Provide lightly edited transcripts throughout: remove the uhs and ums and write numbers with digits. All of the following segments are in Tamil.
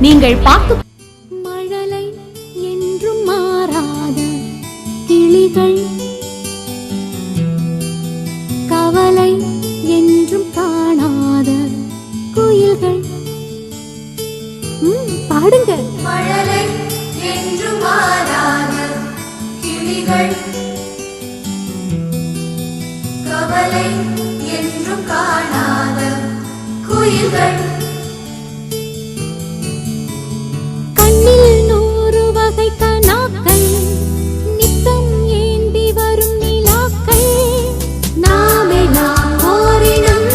நீங்கள் பார்த்து மழலை என்றும் மாறாத கிளிகள், கவலை என்றும் காணாத குயில்கள். பாடுங்க. மழலை என்றும் மாறாத கிளிகள், கவலை என்றும் காணாத குயில்கள். கண்ணில் 100 வகை கனாக்கள், நித்தம் ஏந்தி வரும் நிலாக்கள். நாமெல்லாம் ஓரினம்,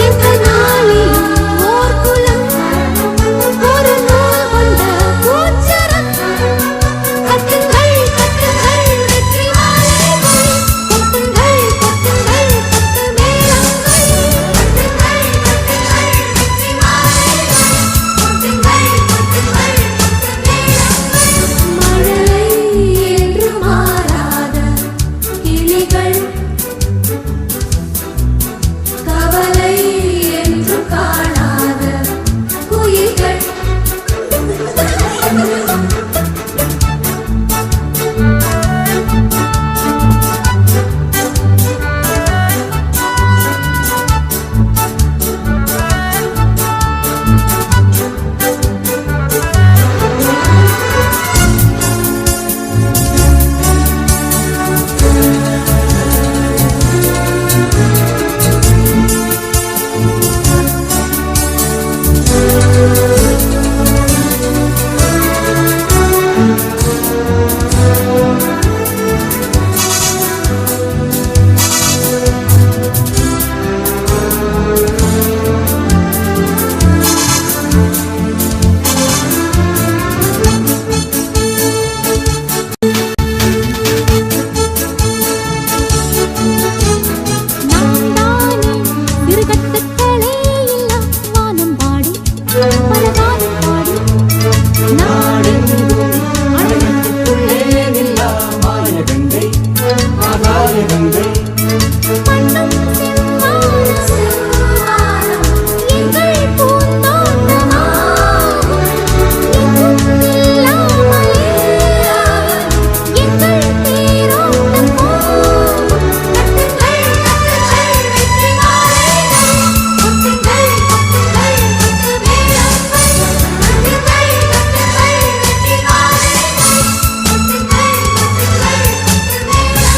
எந்த நாளிலும் ஓர் குலம். ஒரு நூல் கொண்ட பூச்சரம். கட்டுங்கள் கட்டுங்கள் வெற்றி மாலைகள், கொட்டுங்கள் கொட்டுங்கள் கொட்டு மேளங்கள். கட்டுங்கள் கட்டுங்கள் வெற்றி மாலைகள், கொட்டுங்கள் கொட்டுங்கள் கொட்டு மேளங்கள். மழலை என்று மாறாத கிளிகள், கவலை என்றும் காணாத குயில்கள். நான் தானே சிறுகட்டுக்களே இல்லா வானம் பாடி பல காலம் பாடி. நாடெங்கும் அழகுக்குள்ளே நில்லா மாயகங்கை ஆகாயகங்கை. மண்ணும் செவ்வானம் செவ்வானம் எங்கள் பூந்தோட்டமாகும். எங்கும் இல்லாமலே எங்கள் தேரோட்டம் போகும். கட்டுங்கள் கட்டுங்கள் வெற்றி மாலைகள், கொட்டுங்கள் கொட்டுங்கள் கொட்டு மேளங்கள். கட்டுங்கள் கட்டுங்கள் வெற்றி மாலைகள், கொட்டுங்கள் கொட்டுங்கள் கொட்டு மேளங்கள்.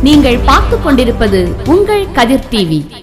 நீங்கள் பார்த்துக் கொண்டிருப்பது உங்கள் கதிர் டிவி.